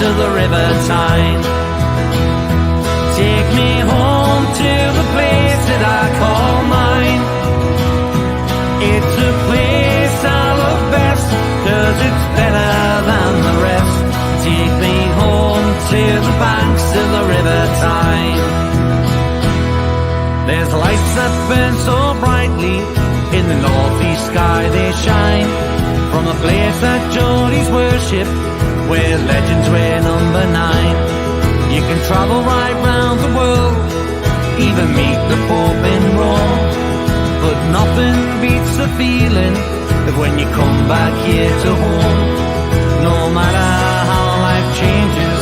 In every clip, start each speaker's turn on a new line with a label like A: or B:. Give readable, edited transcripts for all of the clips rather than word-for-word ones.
A: of the River Tyne. Take me home to the place that I call mine. It's a place I love best, 'cause it's better than the rest. Take me home to the banks of the River Tyne. There's lights that burn so brightly, in the northeast sky they shine, from a place that Geordies worship, where legends wear number 9. You can travel right round the world, even meet the Pope in Rome, but nothing beats the feeling of when you come back here to home. No matter how life changes,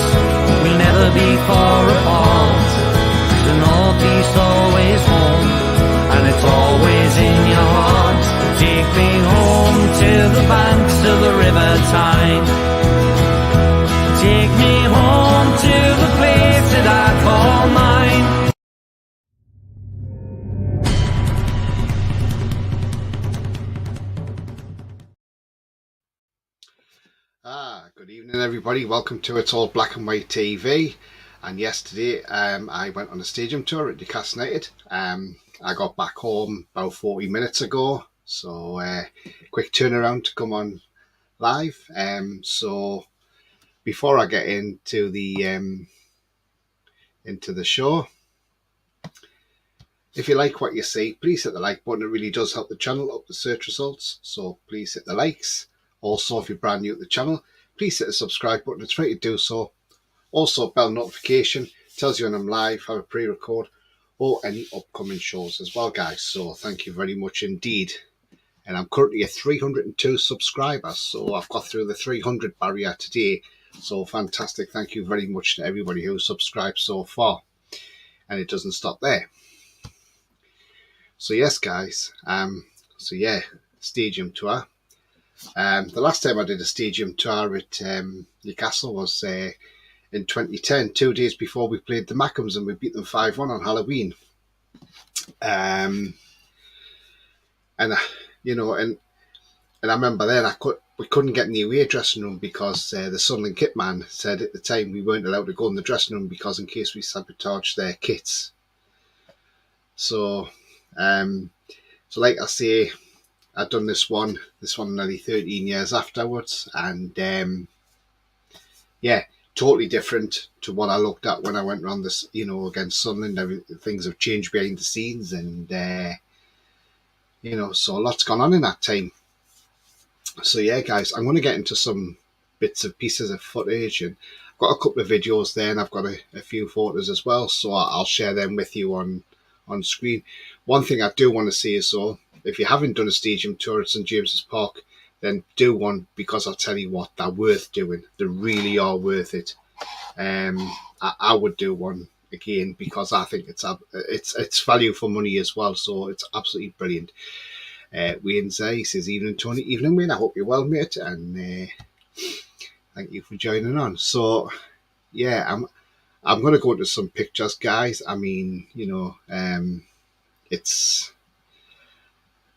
A: we'll never be far apart. The northeast always home, and it's always in your heart. Take me home to the banks of the River Tyne. Take me home to the place that I call mine.
B: Good evening everybody, welcome to It's All Black and White TV. And yesterday I went on a stadium tour at Newcastle United. I got back home about 40 minutes ago, so quick turnaround to come on live. So before I get into the show, if you like what you see, please hit the like button. It really does help the channel up the search results, so please hit the likes. Also, if you're brand new to the channel, please hit the subscribe button. It's free to do so. Also, bell notification tells you when I'm live, have a pre-record, or any upcoming shows as well, guys. So thank you very much indeed. And I'm currently at 302 subscribers, so I've got through the 300 barrier today. So fantastic. Thank you very much to everybody who subscribed so far. And it doesn't stop there. So yes, guys. So yeah, stadium tour. The last time I did a stadium tour at Newcastle was in 2010, 2 days before we played the Mackhams, and we beat them 5-1 on Halloween. And you know, and I remember then we couldn't get in the away dressing room because the Sunderland kit man said at the time we weren't allowed to go in the dressing room because in case we sabotaged their kits. So like I say, I've done this one nearly 13 years afterwards, and yeah, totally different to what I looked at when I went around this, you know, against Sunderland. Things have changed behind the scenes, and you know, so a lot's gone on in that time. So yeah, guys, I'm going to get into some bits and pieces of footage, and I've got a couple of videos there, and I've got a few photos as well, so I'll share them with you on screen. One thing I do want to say is, so if you haven't done a stadium tour at St James's Park, then do one, because I'll tell you what, they're worth doing. They really are worth it. I would do one again because I think it's value for money as well. So it's absolutely brilliant. Wayne Zay says, "Evening Tony, evening Wayne. I hope you're well, mate, and thank you for joining on." So yeah, I'm going to go into some pictures, guys. I mean, you know,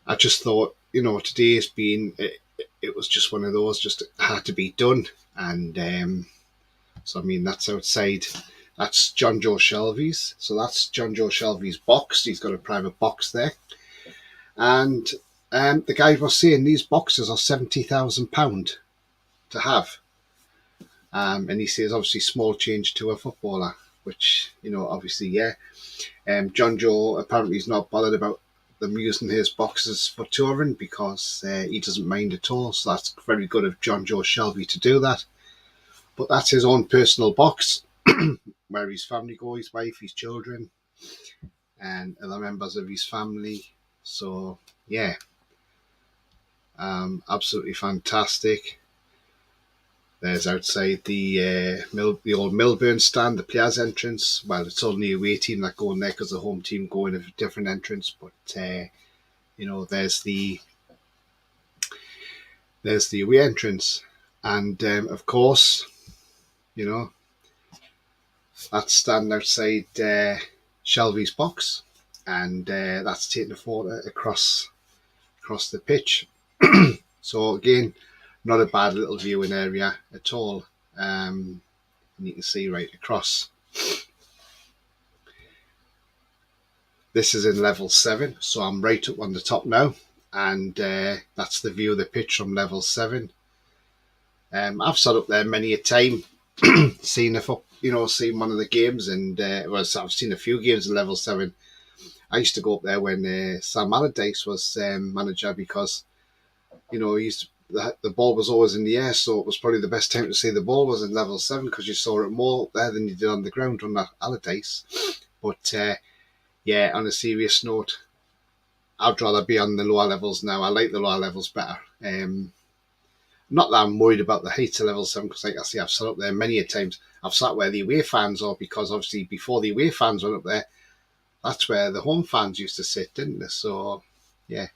B: I just thought, you know, today's been, it was just one of those, just had to be done. And so, I mean, that's outside, that's John Joe Shelby's. So that's John Joe Shelby's box. He's got a private box there. And the guy was saying these boxes are £70,000 to have. And he says, obviously, small change to a footballer, which, you know, obviously, yeah. John Joe apparently is not bothered about them using his boxes for touring because he doesn't mind at all. So that's very good of John Joe Shelby to do that. But that's his own personal box where his family go, his wife, his children, and other members of his family. So yeah, absolutely fantastic. There's outside the old Milburn stand, the players' entrance. Well, it's only a away team that go in there because the home team go in a different entrance. But you know, there's the away entrance, and of course, you know, that's stand outside Shelby's box, and that's taking a photo across the pitch. So again, not a bad little viewing area at all. and you can see right across. This is in level 7, so I'm right up on the top now, and that's the view of the pitch from level 7. I've sat up there many a time, seen seen one of the games, and I've seen a few games in level 7. I used to go up there when Sam Allardyce was manager, because the ball was always in the air, so it was probably the best time to see the ball was in level 7, because you saw it more up there than you did on the ground under Allardyce. But yeah, on a serious note, I'd rather be on the lower levels now. I like the lower levels better. Not that I'm worried about the height of level 7, because like I say, I've sat up there many a times. I've sat where the away fans are, because obviously before the away fans went up there, that's where the home fans used to sit, didn't they? So yeah,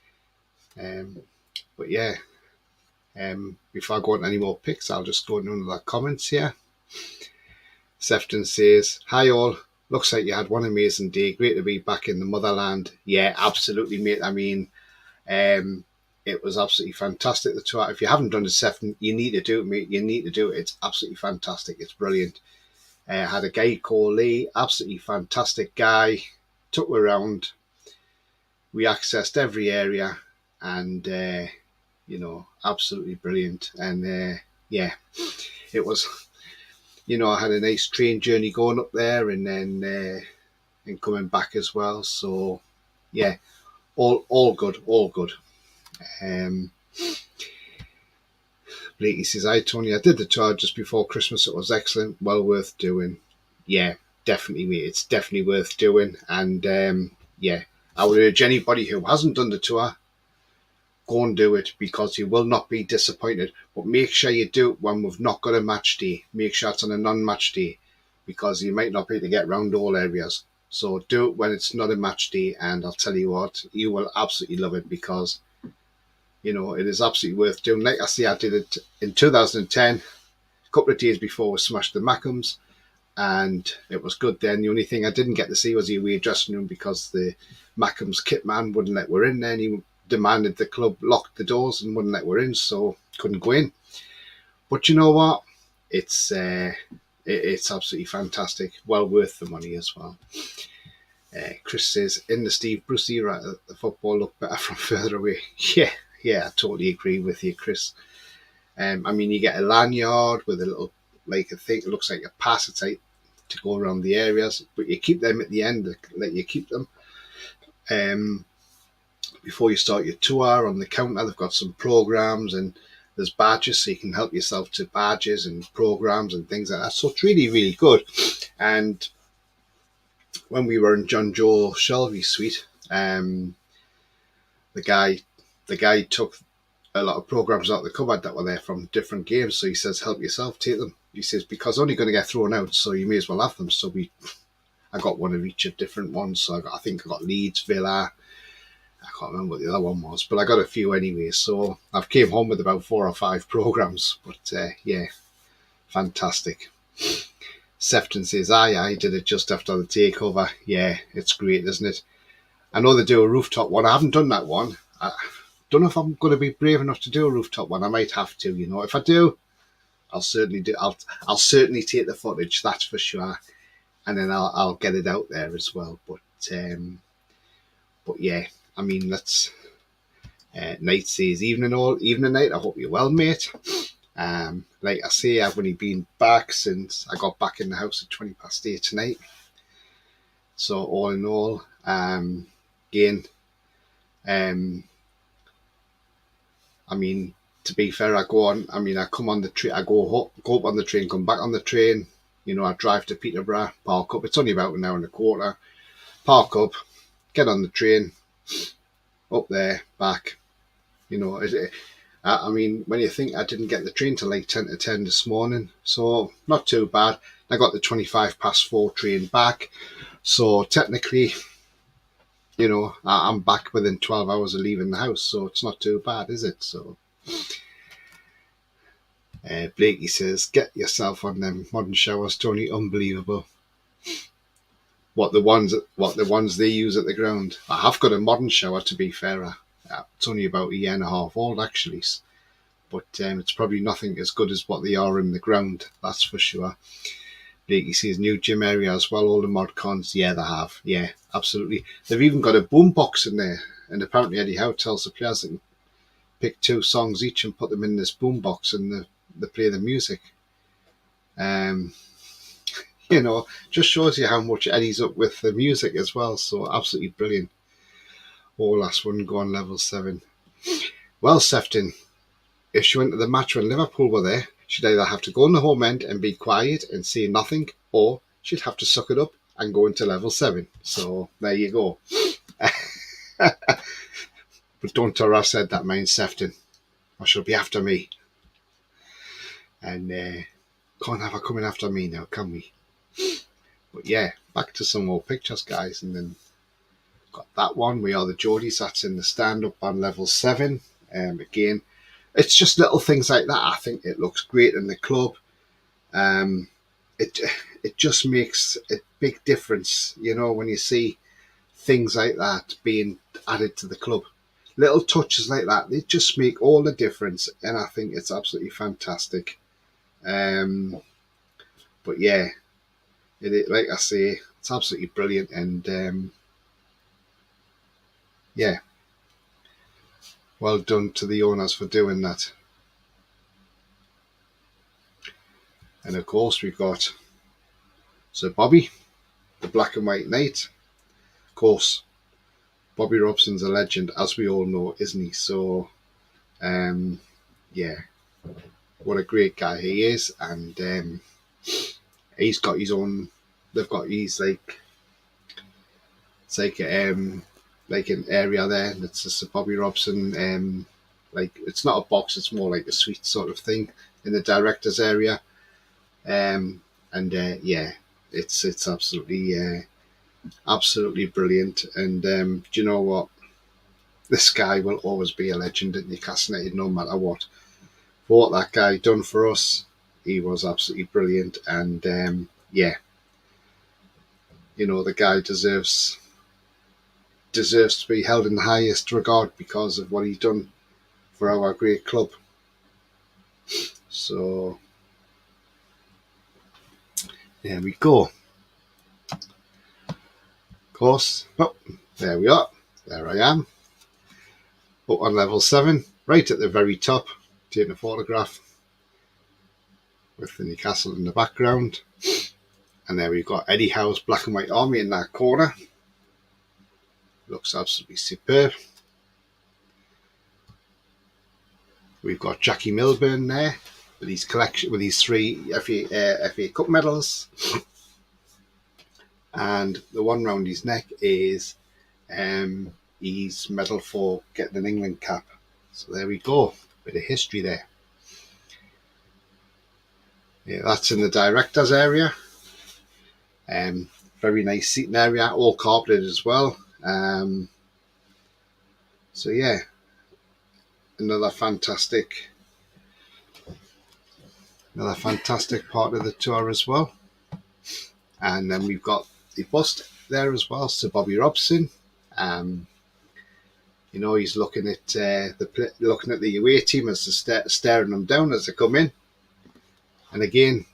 B: but yeah, before I go on any more pics, I'll just go into the comments here. Sefton says, "Hi all, looks like you had one amazing day. Great to be back in the motherland." Yeah, absolutely, mate. I mean, it was absolutely fantastic, the tour. If you haven't done the Sefton, you need to do it, mate. You need to do it. It's absolutely fantastic. It's brilliant. I had a guy called Lee, absolutely fantastic guy. Took me around. We accessed every area, and absolutely brilliant. And yeah, it was. I had a nice train journey going up there, and then and coming back as well. So yeah, all good, all good. Blakey says, "Hi Tony, I did the tour just before Christmas. It was excellent, well worth doing." Yeah, definitely, mate. It's definitely worth doing. And yeah, I would urge anybody who hasn't done the tour, go and do it, because you will not be disappointed. But make sure you do it when we've not got a match day. Make sure it's on a non-match day, because you might not be able to get around all areas. So do it when it's not a match day, and I'll tell you what, you will absolutely love it, because it is absolutely worth doing. Like I say, I did it in 2010, a couple of days before we smashed the Mackhams, and it was good then. The only thing I didn't get to see was the away dressing room, because the Mackhams kit man wouldn't let we're in there, and he demanded the club lock the doors and wouldn't let we're in, so couldn't go in. But you know what? It's absolutely fantastic. Well worth the money as well. Chris says, "In the Steve Bruce era, the football looked better from further away." Yeah, I totally agree with you, Chris. I mean, you get a lanyard with a little, like, a thing, it looks like a pass, it's like to go around the areas, but you keep them at the end, let you keep them. Before you start your tour, on the counter, they've got some programs, and there's badges, so you can help yourself to badges and programs and things like that. So it's really, really good. And when we were in John Joe Shelby's suite, the guy took a lot of programs out of the cupboard that were there from different games. So he says, "Help yourself, take them." He says, "Because they're only going to get thrown out, so you may as well have them." So I got one of each of different ones. So I think I got Leeds, Villa. I can't remember what the other one was, but I got a few anyway. So I've came home with about 4 or 5 programs. But yeah, fantastic. Sefton says, I did it just after the takeover. Yeah, it's great, isn't it? I know they do a rooftop one. I haven't done that one. I don't know if I'm going to be brave enough to do a rooftop one. I might have to, If I do, I'll certainly do. I'll certainly take the footage. That's for sure, and then I'll get it out there as well. But yeah, I mean, let's. Night says, "Evening night. I hope you're well, mate." Like I say, I've only been back since I got back in the house at 8:20 tonight. So all in all, again, I mean, to be fair, I come on the train, I go up on the train, come back on the train. I drive to Peterborough, park up. It's only about an hour and a quarter. Park up, get on the train, up there, back. I mean, when you think, I didn't get the train till like 10 to 10 this morning, so not too bad. I got the 4:25 train back, so technically, I'm back within 12 hours of leaving the house, so it's not too bad, is it? So Blakey says, "Get yourself on them modern showers, Tony. Unbelievable. What the ones they use at the ground. I have got a modern shower, to be fair. It's only about a year and a half old, actually, but it's probably nothing as good as what they are in the ground, that's for sure." Like he says, new gym area as well, all the mod cons. Yeah, they have. Yeah, absolutely. They've even got a boombox in there. And apparently Eddie Howe tells the players they can pick 2 songs each and put them in this boombox and they play the music. Just shows you how much Eddie's up with the music as well. So absolutely brilliant. Oh, last one go on level 7. Well, Sefton, if she went to the match when Liverpool were there, she'd either have to go on the home end and be quiet and say nothing, or she'd have to suck it up and go into level 7. So there you go. But don't tell her I said that, mind Sefton, or she'll be after me. And can't have her coming after me now, can we? But yeah, back to some more pictures, guys. And then got that one. We are the Geordies. That's in the stand-up on level 7. Again, it's just little things like that. I think it looks great in the club. It just makes a big difference, when you see things like that being added to the club. Little touches like that, they just make all the difference, and I think it's absolutely fantastic. But yeah, like I say, it's absolutely brilliant, and yeah, well done to the owners for doing that. And of course we've got Sir Bobby, the Black and White Knight. Of course, Bobby Robson's a legend, as we all know, isn't he? So, yeah, what a great guy he is. And he's got his own, they've got his, it's like an area there that's just a Bobby Robson, it's not a box, it's more like a suite sort of thing in the director's area. Yeah, it's absolutely brilliant. And do you know what? This guy will always be a legend at Newcastle United, no matter what. For what that guy done for us, he was absolutely brilliant. And yeah, the guy deserves to be held in the highest regard because of what he's done for our great club. So there we go. Of course, there we are. There I am. Up on level 7, right at the very top, taking a photograph with the Newcastle in the background. And there we've got Eddie Howe's Black and White Army in that corner. Looks absolutely superb. We've got Jackie Milburn there with his collection, with his 3 FA Cup medals. And the one round his neck is his medal for getting an England cap. So there we go. Bit of history there. Yeah, that's in the director's area. Very nice seating area, all carpeted as well. So yeah, another fantastic part of the tour as well. And then we've got the bust there as well, Sir Bobby Robson. He's looking at the away team as they're staring them down as they come in. And again,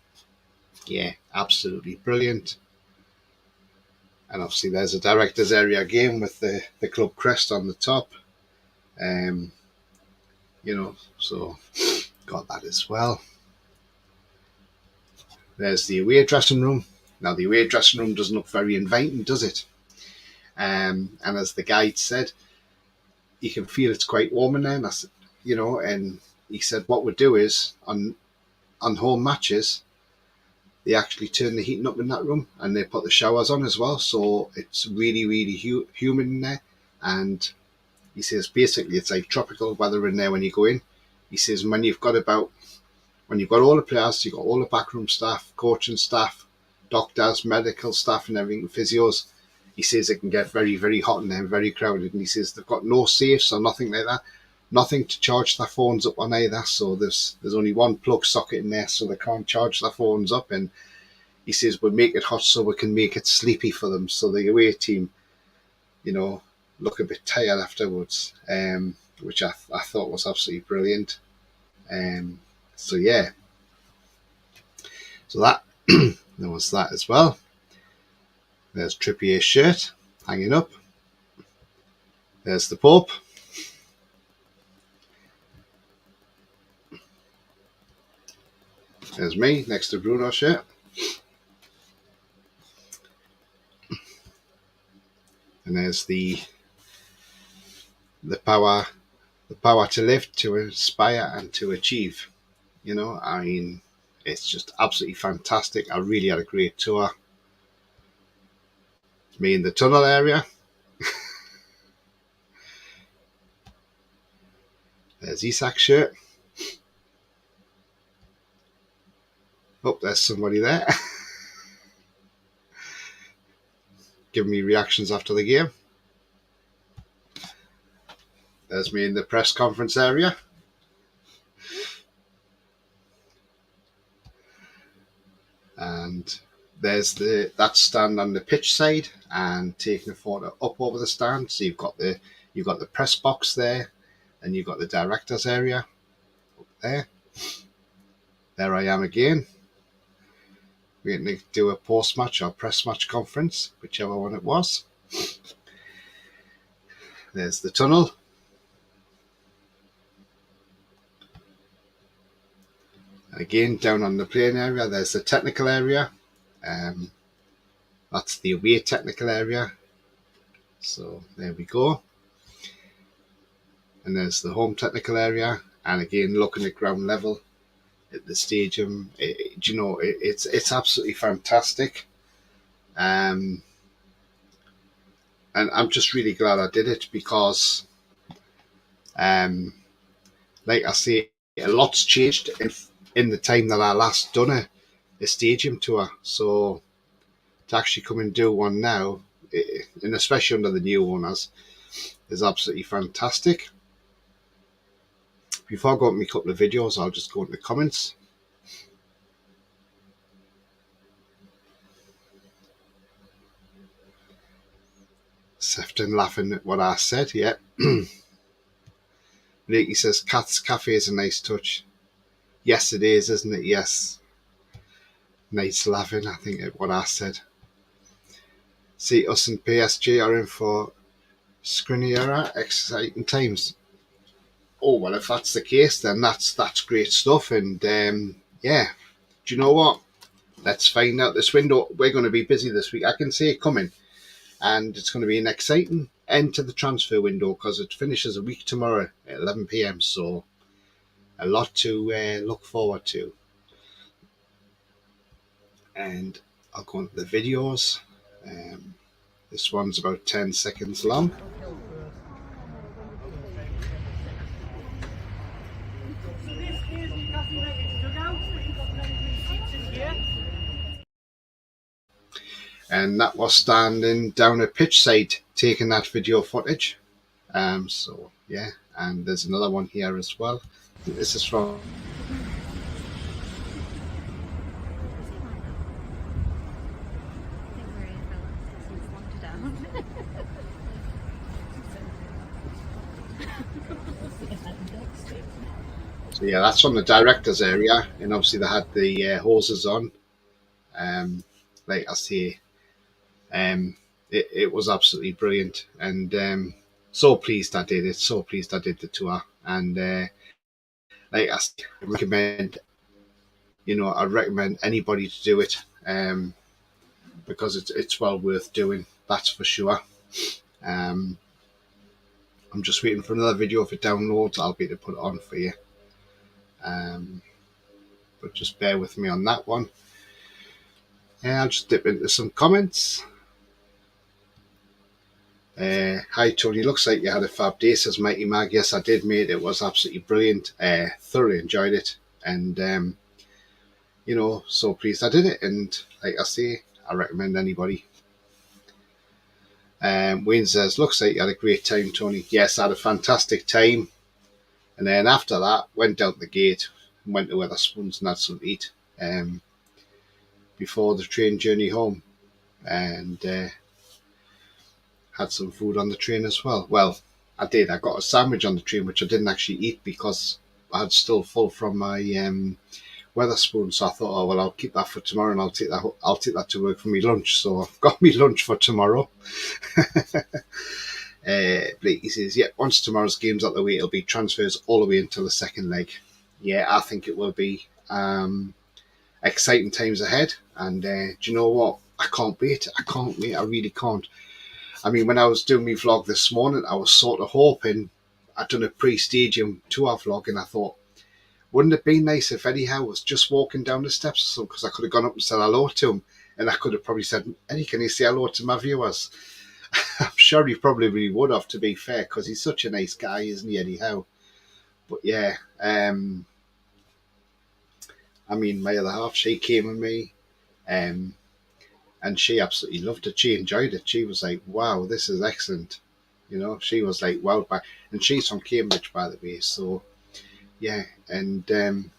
B: yeah, absolutely brilliant. And obviously there's a director's area again with the club crest on the top. So got that as well. There's the away dressing room. Now the away dressing room doesn't look very inviting, does it? And as the guide said, you can feel it's quite warm in there. And he said what we'd do is on home matches, they actually turn the heating up in that room and they put the showers on as well. So it's really, really humid in there. And he says basically it's like tropical weather in there when you go in. He says when you've got all the players, you've got all the backroom staff, coaching staff, doctors, medical staff and everything, physios, he says it can get very, very hot in there, very crowded. And he says they've got no safes or nothing like that. Nothing to charge their phones up on either. So there's only one plug socket in there so they can't charge their phones up. And he says we'll make it hot so we can make it sleepy for them. So the away team, look a bit tired afterwards, which I thought was absolutely brilliant. So yeah. So There was that as well. There's Trippier's shirt hanging up. There's the Pope. There's me next to Bruno's shirt. And there's the power to live, to inspire, and to achieve. You know, I mean, it's just absolutely fantastic. I really had a great tour. It's me in the tunnel area. There's Isak's shirt. Oh, there's somebody there. Giving me reactions after the game. There's me in the press conference area. And there's that stand on the pitch side, and taking a photo up over the stand. So you've got the press box there, and you've got the directors area up there. There I am again. We're going to do a post-match or press-match conference, whichever one it was. There's the tunnel. And again, down on the playing area, there's the technical area. That's the away technical area. So there we go. And there's the home technical area. And again, looking at ground level at the stadium, it's absolutely fantastic. And I'm just really glad I did it because, like I say, a lot's changed in the time that I last done a stadium tour. So to actually come and do one now, and especially under the new owners, is absolutely fantastic. Before I go into my couple of videos, I'll just go into the comments. Sefton laughing at what I said, yeah. Ricky says, Kath's Cafe is a nice touch. Yes, it is, isn't it? Yes. Nice laughing, I think, at what I said. See, us and PSG are in for Skriniar, exciting times. Oh, well, if that's the case, then that's great stuff. And yeah, do you know what? Let's find out this window. We're going to be busy this week. I can see it coming. And it's going to be an exciting end to the transfer window because it finishes a week tomorrow at 11 p.m. So a lot to look forward to. And I'll go into the videos. This one's about 10 seconds long. And that was standing down a pitch side taking that video footage. So yeah, and there's another one here as well. This is from so yeah, that's from the directors area, and obviously they had the hoses on. Like I say, it was absolutely brilliant, and so pleased I did it. So pleased I did the tour, and like I recommend, I recommend anybody to do it, because it's well worth doing. That's for sure. I'm just waiting for another video for downloads. I'll be able to put it on for you. But just bear with me on that one. Yeah, I'll just dip into some comments. Hi Tony, looks like you had a fab day, says Mighty Mag. Yes, I did, mate. It was absolutely brilliant. Thoroughly enjoyed it, and so pleased I did it. And like I say, I recommend anybody. Wayne says, looks like you had a great time, Tony. Yes, I had a fantastic time. And then after that, went out the gate and went to Wetherspoons and had something to eat before the train journey home. And had some food on the train as well. Well, I did. I got a sandwich on the train, which I didn't actually eat because I was still full from my Weatherspoon. So I thought, oh well, I'll keep that for tomorrow, and I'll take that to work for me lunch. So I've got me lunch for tomorrow. Blakey says, yeah, once tomorrow's game's out the way, it'll be transfers all the way until the second leg. Yeah, I think it will be exciting times ahead. And do you know what? I can't wait. I really can't. I mean, when I was doing my vlog this morning, I was sort of hoping I'd done a pre-stadium tour vlog, and I thought, wouldn't it be nice if Eddie Howe was just walking down the steps or something, because I could have gone up and said hello to him, and I could have probably said, Eddie, can you say hello to my viewers? I'm sure he probably really would have, to be fair, because he's such a nice guy, isn't he, Eddie Howe? But yeah, I mean, my other half, she came with me, and she absolutely loved it. She enjoyed it. She was like, wow, this is excellent. You know, she was like, wow. And she's from Cambridge, by the way. So, yeah. And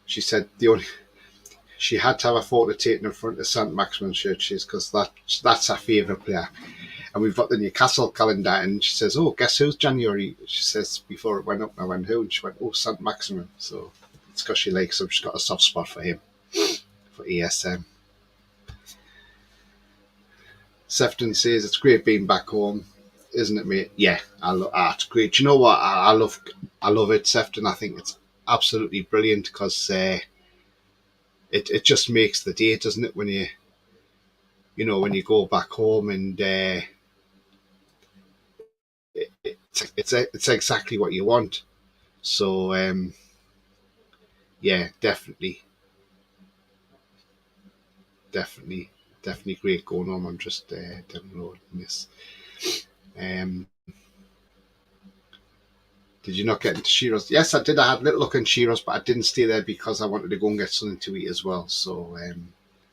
B: she said she had to have a photo taken in front of St. Maximin's churches, because that's her favourite player. And we've got the Newcastle calendar, and she says, oh, guess who's January? She says, before it went up, I went, who? And she went, oh, St. Maximin. So it's because she likes him. She's got a soft spot for him, for ESM. Sefton says, it's great being back home, isn't it, mate? Yeah, it's great. Do you know what? I love it, Sefton. I think it's absolutely brilliant, because it just makes the day, doesn't it, when when you go back home, and it's exactly what you want. So yeah, definitely great going on. I'm just downloading this. Did you not get into Shiro's? Yes, I did. I had a little look in Shiro's, but I didn't stay there because I wanted to go and get something to eat as well. So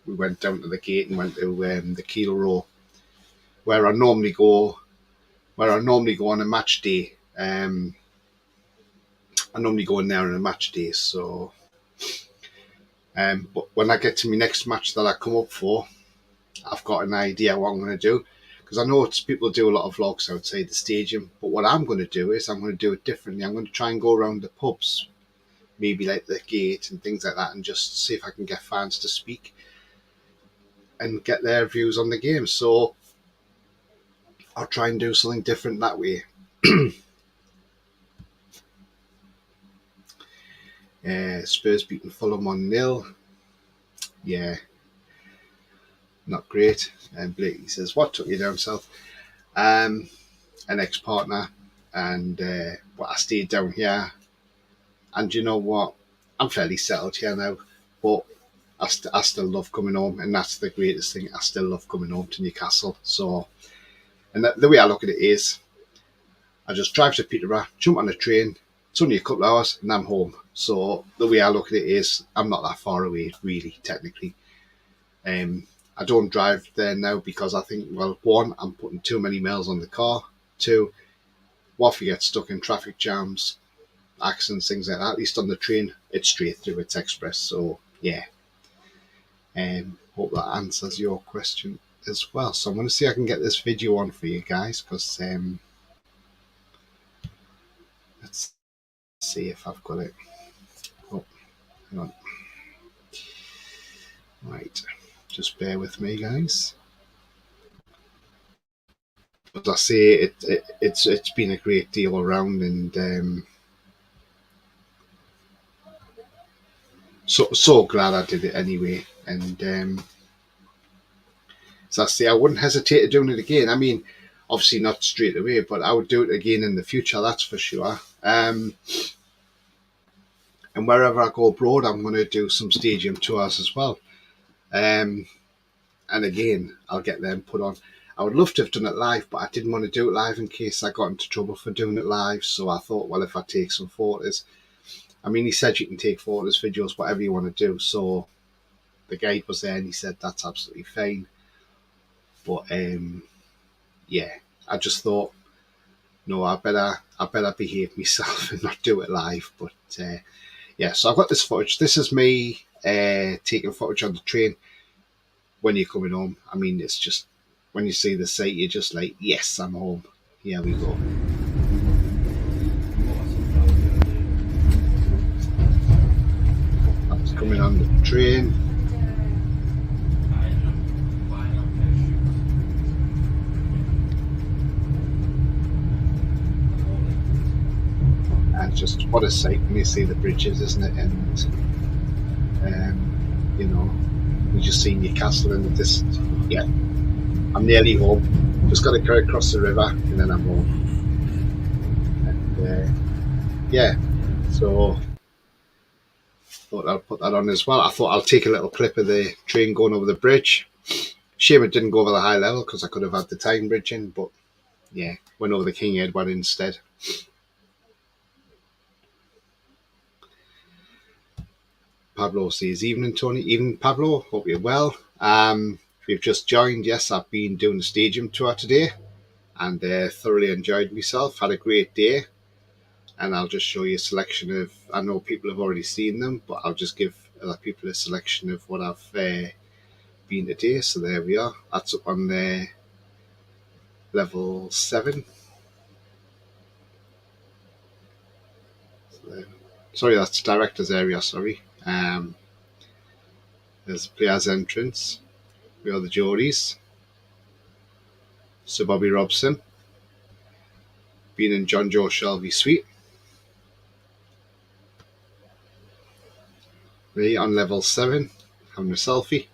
B: we went down to the gate and went to the Keel Row, where I normally go on a match day. I normally go in there on a match day. So, but when I get to my next match that I come up for, I've got an idea what I'm going to do. Because I know people do a lot of vlogs outside the stadium, but what I'm going to do is I'm going to do it differently. I'm going to try and go around the pubs, maybe like the gate and things like that, and just see if I can get fans to speak and get their views on the game. So I'll try and do something different that way. Spurs beating Fulham 1-0. Yeah. Not great. And Blakey says, what took you down south? An ex-partner, and I stayed down here. And you know what? I'm fairly settled here now, but I still love coming home, and that's the greatest thing. I still love coming home to Newcastle. So, and the way I look at it is, I just drive to Peterborough, jump on a train. It's only a couple of hours, and I'm home. So the way I look at it is, I'm not that far away, really, technically. I don't drive there now because I think, well, one, I'm putting too many miles on the car. Two, what if you get stuck in traffic jams, accidents, things like that? At least on the train, it's straight through, it's express. So, yeah. Hope that answers your question as well. So I'm going to see if I can get this video on for you guys, because let's see if I've got it. Oh, hang on. Right. Just bear with me, guys. As I say, it's been a great deal around, and so glad I did it anyway. And as I say, I wouldn't hesitate to doing it again. I mean, obviously not straight away, but I would do it again in the future. That's for sure. And wherever I go abroad, I'm going to do some stadium tours as well. And again, I'll get them put on. I would love to have done it live, but I didn't want to do it live in case I got into trouble for doing it live. So I thought, well, if I take some photos, I mean, he said you can take photos, videos, whatever you want to do. So the guide was there and he said that's absolutely fine. But yeah, I just thought, no, I better behave myself and not do it live. But yeah, so I've got this footage. This is me taking footage on the train when you're coming home. I mean, it's just, when you see the site, you're just like, yes, I'm home. Here we go. coming on the train. And just what a sight when you see the bridges, isn't it? And you know, we just see Newcastle in the distance. Yeah, I'm nearly home. Just got to go across the river and then I'm home. And yeah, so thought I'll put that on as well. I thought I'll take a little clip of the train going over the bridge. Shame it didn't go over the high level because I could have had the Tyne Bridge in, but yeah, went over the King Edward instead. Pablo says, evening Tony, evening Pablo, hope you're well. If you've just joined, yes, I've been doing the stadium tour today and thoroughly enjoyed myself, had a great day, and I'll just show you a selection of, I know people have already seen them, but I'll just give other people a selection of what I've been today. So there we are, that's up on level 7. So sorry, that's director's area, sorry. There's the player's entrance. We are the Geordies. Sir Bobby Robson. Being in John Joe Shelby suite. Me on level 7, having a selfie.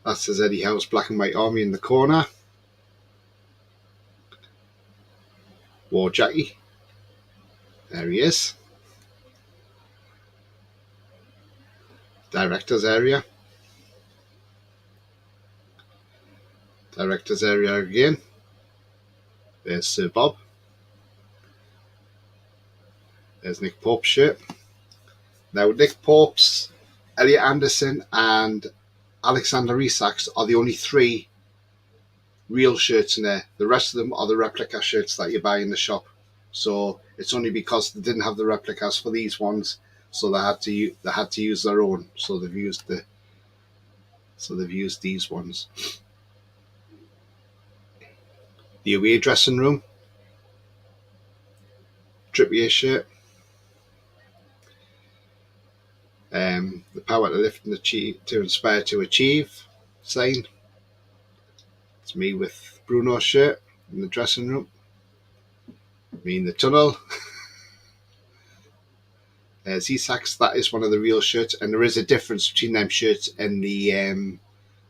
B: That says Eddie Howe's Black and White Army in the corner. War Jackie. There he is. Director's area. Director's area again. There's Sir Bob. There's Nick Pope's shirt. Now Nick Pope's, Elliot Anderson and Alexander Isak's are the only 3 real shirts in there. The rest of them are the replica shirts that you buy in the shop. So it's only because they didn't have the replicas for these ones, so they had to use their own. So they've used these ones. The away dressing room. Trippier shirt. The power to lift and achieve, to inspire to achieve sign. It's me with Bruno's shirt in the dressing room. Me in the tunnel. There's Isak's, that is one of the real shirts, and there is a difference between them shirts and the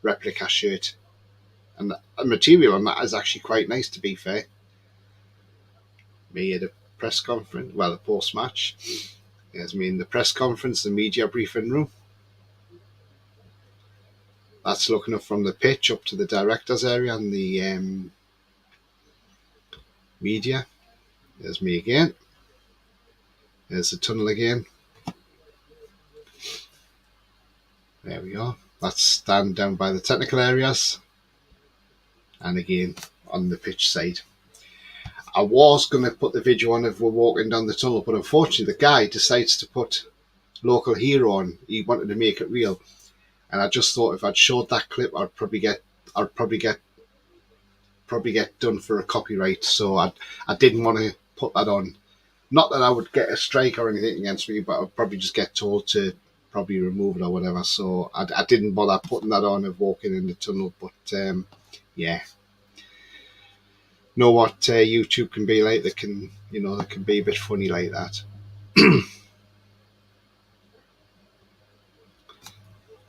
B: replica shirt. And the material on that is actually quite nice, to be fair. Me at a press conference, well, a post-match. There's me in the press conference, the media briefing room. That's looking up from the pitch up to the director's area and the media. There's me again. There's the tunnel again. There we are. That's stand down by the technical areas. And again on the pitch side. I was going to put the video on if we're walking down the tunnel, but unfortunately the guy decides to put local hero on. He wanted to make it real. And I just thought if I'd showed that clip, I'd probably get done for a copyright. So I didn't want to put that on. Not that I would get a strike or anything against me, but I'd probably just get told to probably remove it or whatever. So I didn't bother putting that on of walking in the tunnel. But yeah, know what YouTube can be like. They can be a bit funny like that.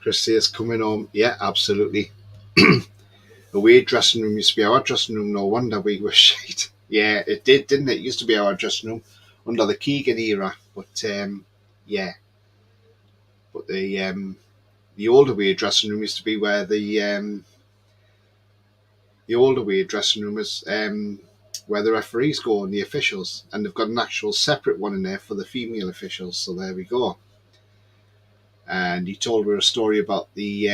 B: Chris says coming home. Yeah, absolutely. The way dressing room used to be our dressing room. No wonder we were shite. Yeah, it did, didn't it? It used to be our dressing room under the Keegan era. But yeah. But the older way dressing room used to be where the older way dressing room is where the referees go and the officials, and they've got an actual separate one in there for the female officials. So there we go. And he told her a story about the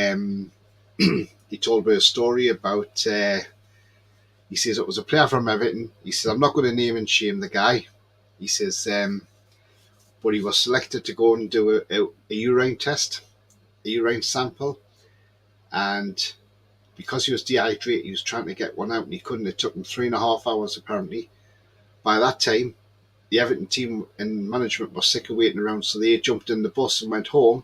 B: he says it was a player from Everton. He says, I'm not going to name and shame the guy. He says, but he was selected to go and do a urine test, a urine sample, and because he was dehydrated, he was trying to get one out and he couldn't. It took him 3.5 hours apparently. By that time, the Everton team and management were sick of waiting around, so they jumped in the bus and went home.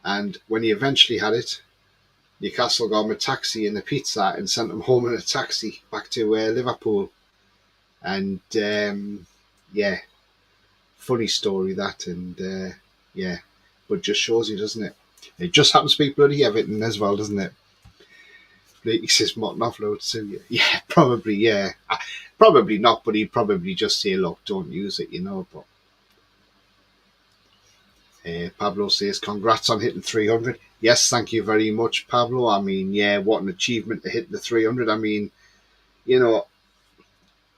B: And when he eventually had it, Newcastle got him a taxi and a pizza and sent him home in a taxi back to Liverpool. And yeah, funny story that. And yeah, but just shows you, doesn't it? It just happens to be bloody Everton as well, doesn't it? He says Martin offload to you. Yeah, probably, yeah. Probably not, but he'd probably just say, look, don't use it, But Pablo says, congrats on hitting 300. Yes, thank you very much, Pablo. I mean, yeah, what an achievement to hit the 300. I mean,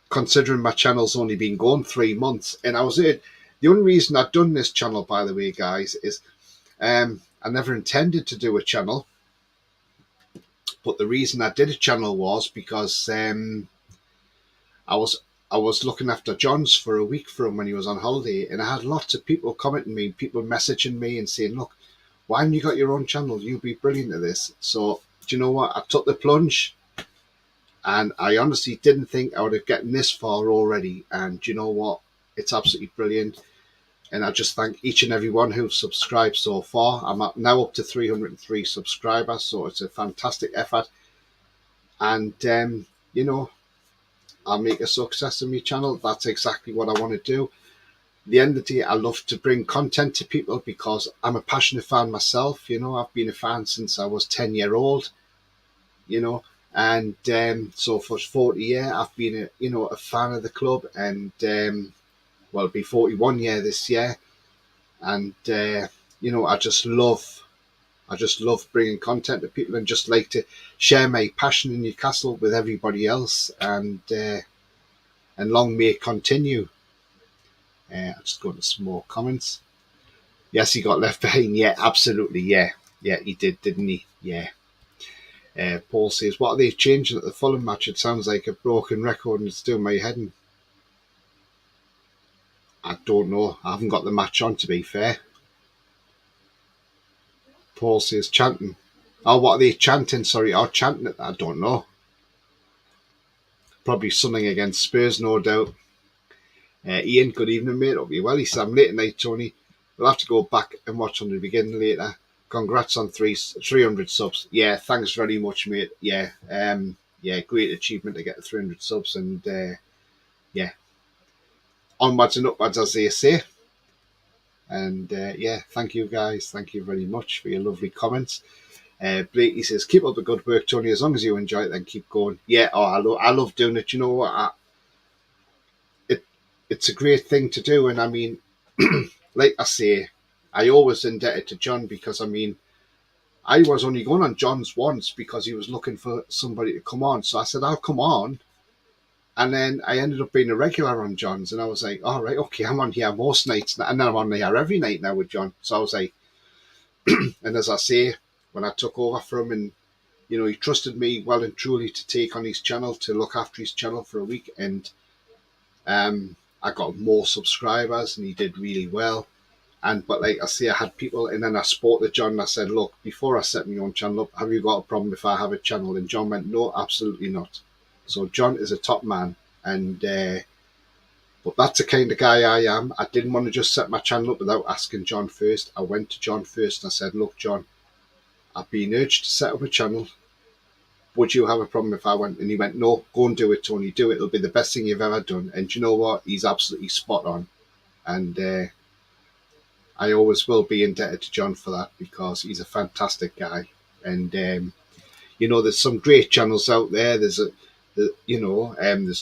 B: considering my channel's only been going 3 months, and the only reason I've done this channel, by the way, guys, is I never intended to do a channel, but the reason I did a channel was because I was looking after John's for a week for him when he was on holiday, and I had lots of people commenting me, people messaging me and saying, look, why haven't you got your own channel? You'd be brilliant at this. So, do you know what? I took the plunge, and I honestly didn't think I would have gotten this far already. And do you know what? It's absolutely brilliant. And I just thank each and every one who've subscribed so far. I'm now up to 303 subscribers, so it's a fantastic effort. And, I'll make a success of my channel. That's exactly what I want to do. At the end of the day, I love to bring content to people because I'm a passionate fan myself. I've been a fan since I was 10-year-old, and so for 40 years, I've been a fan of the club, and it'll be 41 years this year. And, I just love bringing content to people and just like to share my passion in Newcastle with everybody else. And long may it continue. I'll just go to some more comments. Yes, he got left behind. Yeah, absolutely. Yeah, he did, didn't he? Yeah. Paul says, what are they changing at the Fulham match? It sounds like a broken record and it's doing my head in. I don't know. I haven't got the match on, to be fair. Paul says, chanting. Oh, what are they chanting? Sorry, chanting it. I don't know. Probably something against Spurs, no doubt. Ian, good evening, mate. Hope you're well. He said, I'm late tonight, Tony. We'll have to go back and watch from the beginning later. Congrats on 300 subs. Yeah, thanks very much, mate. Yeah, great achievement to get 300 subs. And yeah, onwards and upwards, as they say. And yeah, thank you guys. Thank you very much for your lovely comments. Blakey says, keep up the good work, Tony. As long as you enjoy it, then keep going. Yeah, I love doing it. You know what? It's a great thing to do. And I mean, like I say, I always indebted to John because, I mean, I was only going on John's once because he was looking for somebody to come on. So I said, I'll come on. And then I ended up being a regular on John's. And I was like, all right, okay, I'm on here most nights. And then I'm on here every night now with John. So I was like, and as I say, when I took over from him, and, he trusted me well and truly to take on his channel, to look after his channel for a week. And I got more subscribers and he did really well. But like I say, I had people, and then I spoke to John and I said, look, before I set my own channel up, have you got a problem if I have a channel? And John went, no, absolutely not. So John is a top man. And but that's the kind of guy I am. I didn't want to just set my channel up without asking John first. I went to John first and I said, look, John, I've been urged to set up a channel. Would you have a problem if I went? And he went, no, go and do it, Tony. Do it. It'll be the best thing you've ever done. And you know what? He's absolutely spot on. And I always will be indebted to John for that because he's a fantastic guy. And, there's some great channels out there. There's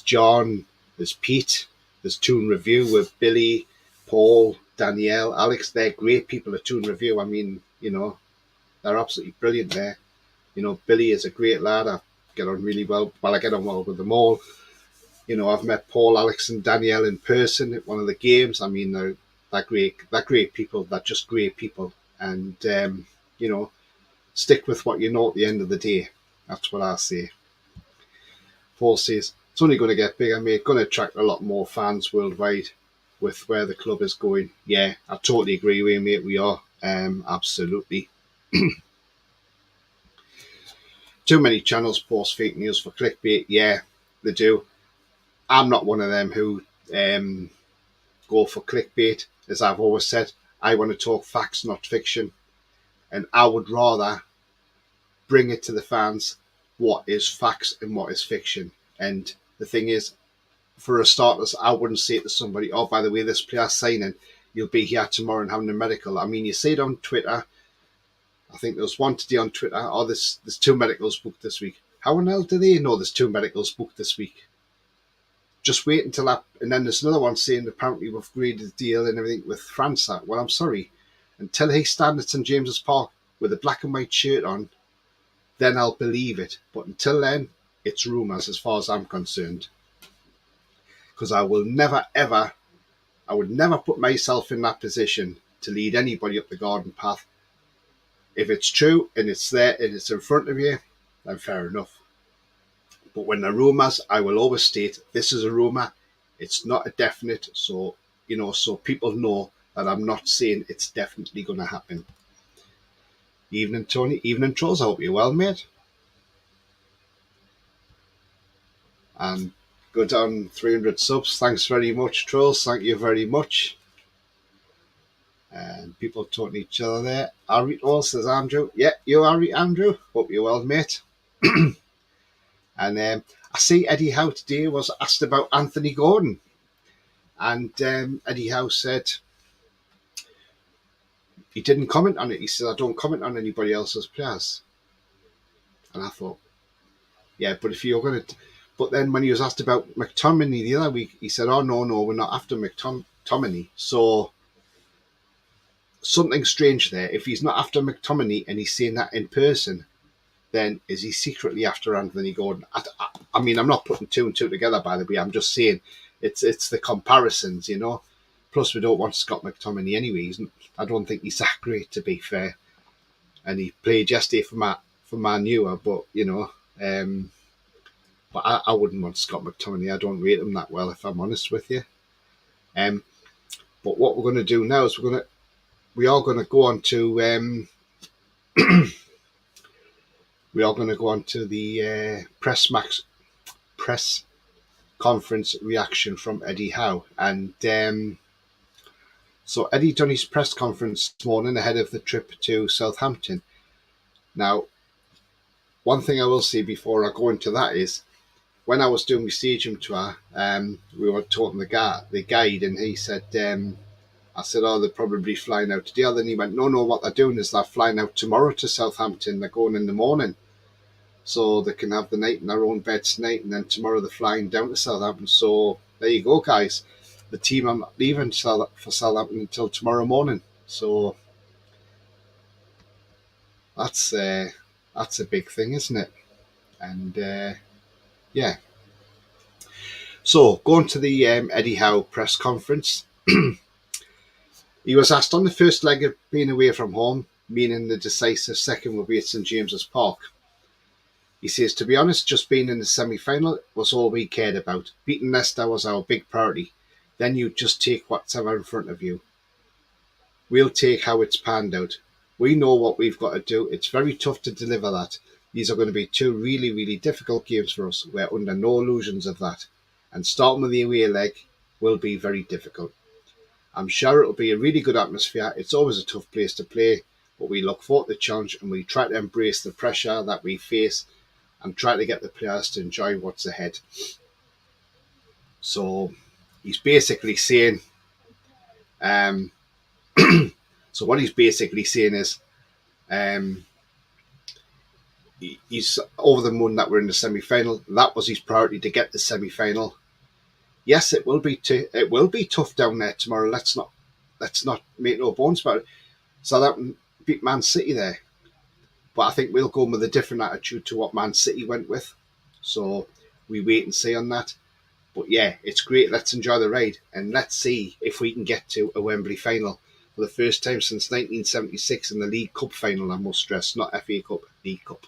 B: John, there's Pete, there's Toon Review with Billy, Paul, Danielle, Alex. They're great people at Toon Review. I mean, they're absolutely brilliant there. Billy is a great lad. I get on really well. Well, I get on well with them all. I've met Paul, Alex and Danielle in person at one of the games. I mean, they're great people. They're just great people. And, stick with what you know at the end of the day. That's what I say. Paul says, it's only going to get bigger, mate. Going to attract a lot more fans worldwide with where the club is going. Yeah, I totally agree with you, mate. We are. Absolutely. Too many channels post fake news for clickbait. Yeah, they do. I'm not one of them who go for clickbait. As I've always said, I want to talk facts, not fiction. And I would rather bring it to the fans what is facts and what is fiction. And the thing is, for a starters, I wouldn't say to somebody, oh, by the way, this player's signing, you'll be here tomorrow and having a medical. I mean, you see it on Twitter. I think there was one today on Twitter, oh, there's 2 medicals booked this week. How in hell do they know there's 2 medicals booked this week? Just wait until that. And then there's another one saying apparently we've agreed the deal and everything with France. Well, I'm sorry. Until he's standing at St James's Park with a black and white shirt on, then I'll believe it. But until then, it's rumours as far as I'm concerned. Because I will never, ever, I would never put myself in that position to lead anybody up the garden path. If it's true and it's there and it's in front of you, then fair enough. But when there are rumours, I will always state this is a rumour. It's not a definite. So, so people know that I'm not saying it's definitely going to happen. Evening, Tony. Evening, Trolls. I hope you're well, mate. And good on 300 subs. Thanks very much, Trolls. Thank you very much. And people talking to each other there. Ari all says Andrew. Yeah, you Ari, Andrew. Hope you're well, mate. And I see Eddie Howe today was asked about Anthony Gordon. And Eddie Howe said he didn't comment on it. He said, I don't comment on anybody else's players. And I thought, yeah, but if you're going to... But then when he was asked about McTominay the other week, he said, oh, no, we're not after McTominay. So something strange there. If he's not after McTominay and he's saying that in person, then is he secretly after Anthony Gordon? I mean, I'm not putting 2 and 2 together, by the way. I'm just saying it's the comparisons, Plus, we don't want Scott McTominay anyway. I don't think he's that great, to be fair. And he played yesterday for Man U, but, but I wouldn't want Scott McTominay. I don't rate him that well, if I'm honest with you. But what we're going to do now is we are going to go on to the press conference reaction from Eddie Howe. And so Eddie done his press conference this morning ahead of the trip to Southampton. Now, one thing I will say before I go into that is, when I was doing my stadium tour, we were talking the guide, and he said, I said, oh, they're probably flying out today. And then he went, no, what they're doing is they're flying out tomorrow to Southampton. They're going in the morning, so they can have the night in their own beds tonight, and then tomorrow they're flying down to Southampton. So there you go, guys. The team are not leaving for Southampton until tomorrow morning. So that's a big thing, isn't it? And yeah. So, going to the Eddie Howe press conference, he was asked on the first leg of being away from home, meaning the decisive second will be at St James's Park. He says, to be honest, just being in the semi-final was all we cared about. Beating Leicester was our big priority. Then you just take whatever in front of you. We'll take how it's panned out. We know what we've got to do. It's very tough to deliver that. These are going to be 2 really, really difficult games for us. We're under no illusions of that. And starting with the away leg will be very difficult. I'm sure it'll be a really good atmosphere. It's always a tough place to play, but we look forward to the challenge and we try to embrace the pressure that we face and try to get the players to enjoy what's ahead. So he's basically saying, so what he's basically saying is, he's over the moon that we're in the semi-final. That was his priority, to get the semi-final. Yes, it will be tough down there tomorrow. Let's not make no bones about it. Southampton beat Man City there, but I think we'll go with a different attitude to what Man City went with. So we wait and see on that. But yeah, it's great. Let's enjoy the ride, and let's see if we can get to a Wembley final for the first time since 1976 in the League Cup final. I must stress, not FA Cup, League Cup.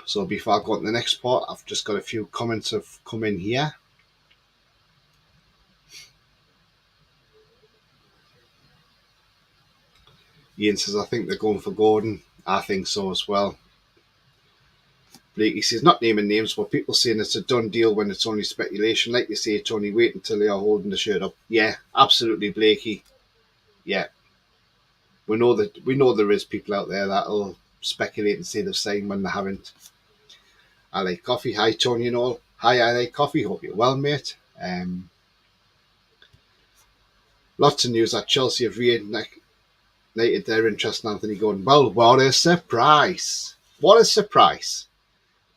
B: So before I go on to the next part, I've just got a few comments have come in here. Ian says, I think they're going for Gordon. I think so as well. Blakey says, not naming names, but people saying it's a done deal when it's only speculation. Like you say, Tony, wait until they are holding the shirt up. Yeah, absolutely, Blakey. Yeah, we know there is people out there that'll speculate and say they've signed when they haven't. I like coffee. Hi, Tony and all. Hi, I like coffee. Hope you're well, mate. Lots of news that Chelsea have reignited their interest in Anthony Gordon. Well, what a surprise! What a surprise!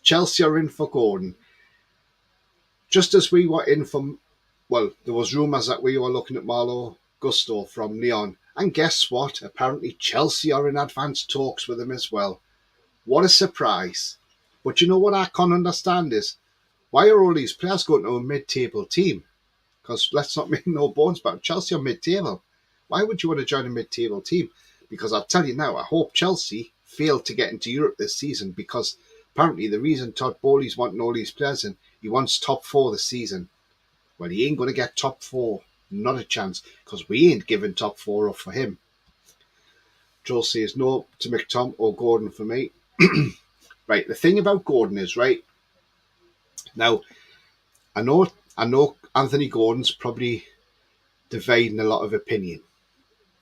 B: Chelsea are in for Gordon. Just as we were in for, well, there was rumours that we were looking at Malo Gusto from Lyon. And guess what? Apparently Chelsea are in advanced talks with him as well. What a surprise. But you know what I can't understand is, why are all these players going to a mid-table team? Because let's not make no bones about it, Chelsea are mid-table. Why would you want to join a mid-table team? Because I'll tell you now, I hope Chelsea failed to get into Europe this season, because apparently the reason Todd Bowley's wanting all these players in, he wants top 4 this season. Well, he ain't going to get top 4. Not a chance, because we ain't giving top 4 up for him. Joel says no to McTom or Gordon for me. Right, the thing about Gordon is, right, now, I know Anthony Gordon's probably dividing a lot of opinion.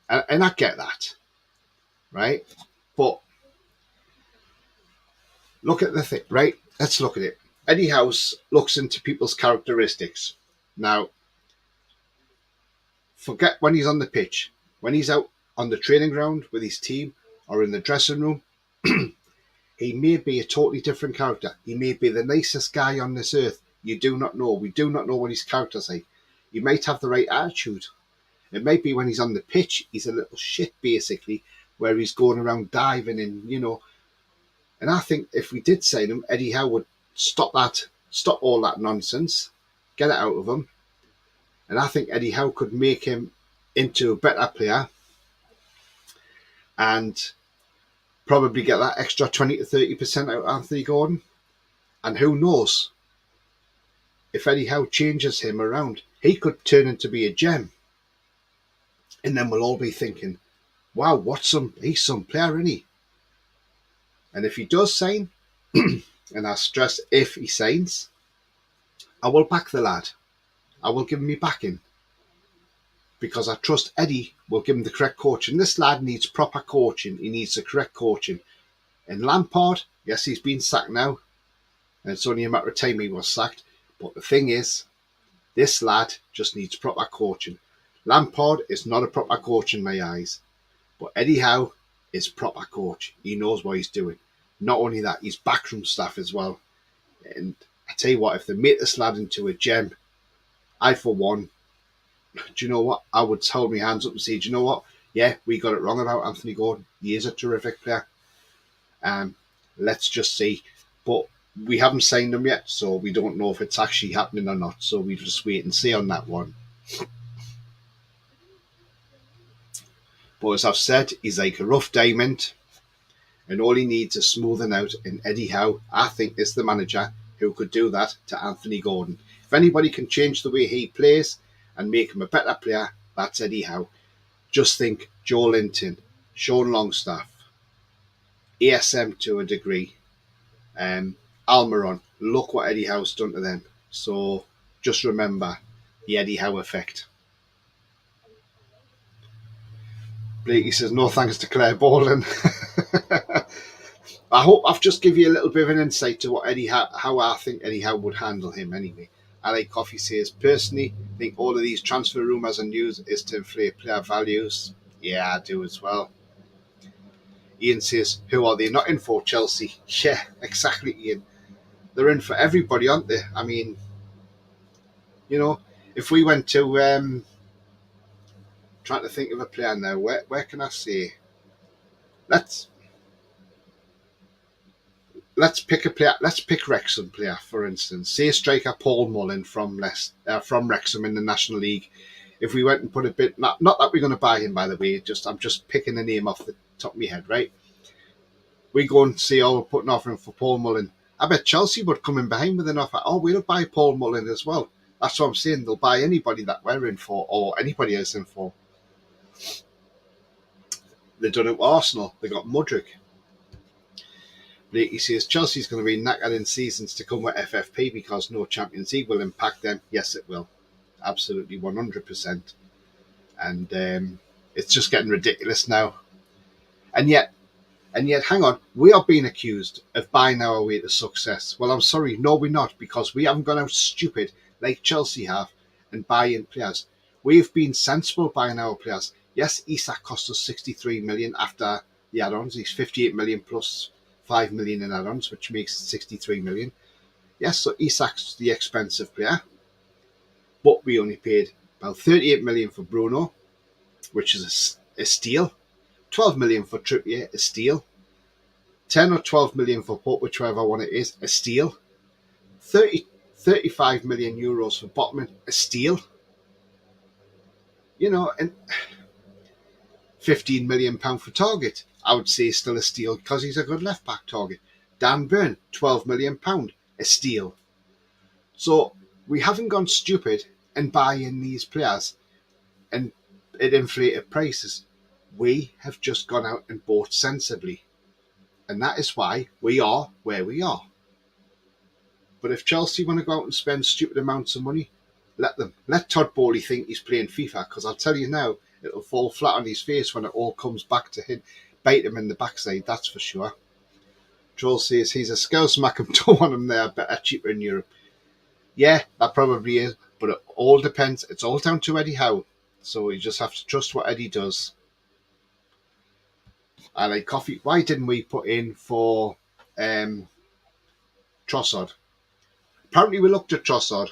B: And I get that, right? But look at the thing, right? Let's look at it. Eddie House looks into people's characteristics. Now, forget when he's on the pitch. When he's out on the training ground with his team or in the dressing room, he may be a totally different character. He may be the nicest guy on this earth. You do not know. We do not know what his character's like. He might have the right attitude. It might be when he's on the pitch, he's a little shit, basically, where he's going around diving and, you know. And I think if we did sign him, Eddie Howe would stop all that nonsense, get it out of him. And I think Eddie Howe could make him into a better player and probably get that extra 20 to 30% out of Anthony Gordon. And who knows, if Eddie Howe changes him around, he could turn into be a gem. And then we'll all be thinking, wow, he's some player, isn't he? And if he does sign, and I stress if he signs, I will back the lad. I will give him my backing. Because I trust Eddie will give him the correct coaching. This lad needs proper coaching. He needs the correct coaching. And Lampard, yes, he's been sacked now. And it's only a matter of time he was sacked. But the thing is, this lad just needs proper coaching. Lampard is not a proper coach in my eyes. But Eddie Howe is proper coach. He knows what he's doing. Not only that, he's backroom staff as well. And I tell you what, if they make this lad into a gem, I, for one, do you know what? I would hold my hands up and say, do you know what? Yeah, we got it wrong about Anthony Gordon. He is a terrific player. Let's just see. But we haven't signed him yet, so we don't know if it's actually happening or not. So we just wait and see on that one. But as I've said, he's like a rough diamond, and all he needs is smoothing out. And Eddie Howe, I think, is the manager who could do that to Anthony Gordon. If anybody can change the way he plays and make him a better player, that's Eddie Howe. Just think Joe Linton, Sean Longstaff, ASM to a degree, Almiron. Look what Eddie Howe's done to them. So just remember the Eddie Howe effect. Blakey says, no thanks to Claire Baldwin. I hope I've just given you a little bit of an insight to what how I think Eddie Howe would handle him anyway. I like Coffee says, personally, I think all of these transfer rumours and news is to inflate player values. Yeah, I do as well. Ian says, who are they not in for? Chelsea. Yeah, exactly, Ian. They're in for everybody, aren't they? I mean, you know, if we went to, trying to think of a player now, where can I say? Let's pick a player. Let's pick Wrexham player, for instance. Say striker Paul Mullin from Wrexham in the National League. If we went and put a bit, not that we're going to buy him, by the way. I'm just picking a name off the top of my head, right? We go and see, we're putting an offer in for Paul Mullin. I bet Chelsea would come in behind with an offer. Oh, we'll buy Paul Mullin as well. That's what I'm saying. They'll buy anybody that we're in for, or anybody else in for. They've done it with Arsenal. They got Mudryk. He says Chelsea's going to be knackered in seasons to come with FFP because no Champions League will impact them. Yes, it will. Absolutely 100%. And it's just getting ridiculous now. And yet, hang on, we are being accused of buying our way to success. Well, I'm sorry, no, we're not, because we haven't gone out stupid like Chelsea have and buying players. We've been sensible buying our players. Yes, Isak cost us 63 million after the add-ons. He's 58 million plus 5 million in add-ons, which makes 63 million. Yes, so Isak's the expensive player, but we only paid about 38 million for Bruno, which is a steal. 12 million for Trippier, a steal. 10 or 12 million for Pope, whichever one it is, a steal. 35 million euros for Botman, a steal. You know, and 15 million pound for Target, I would say still a steal because he's a good left back. Target. Dan Burn, 12 million pound, a steal. So we haven't gone stupid and buying these players and at inflated prices. We have just gone out and bought sensibly. And that is why we are where we are. But if Chelsea want to go out and spend stupid amounts of money, let them. Let Todd Bowley think he's playing FIFA, because I'll tell you now, it'll fall flat on his face when it all comes back to him. Bite him in the backside, that's for sure. Joel says he's a scouse Macam, don't want him there, better cheaper in Europe. Yeah, that probably is, but it all depends. It's all down to Eddie Howe. So you just have to trust what Eddie does. I like coffee. Why didn't we put in for Trossard? Apparently we looked at Trossard,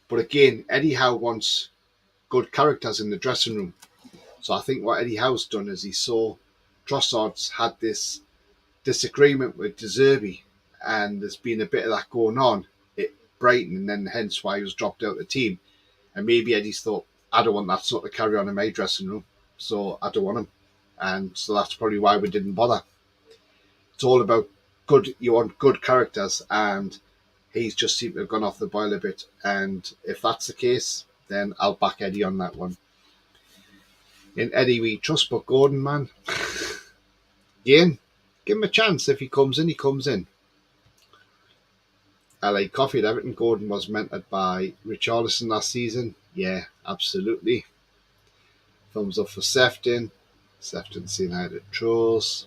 B: but again, Eddie Howe wants good characters in the dressing room. So I think what Eddie Howe's done is he saw Trossard's had this disagreement with De Zerbi, and there's been a bit of that going on at Brighton, and then hence why he was dropped out of the team. And maybe Eddie's thought, I don't want that sort of carry on in my dressing room, so I don't want him. And so that's probably why we didn't bother. It's all about good. You want good characters, and he's just seemed to have gone off the boil a bit. And if that's the case, then I'll back Eddie on that one. In Eddie we trust, but Gordon, man, again, give him a chance. If he comes in, he comes in. I like coffee at Everton. Gordon was mentored by Richarlison last season. Yeah, absolutely. Thumbs up for Sefton. Sefton saying hi to Trolls.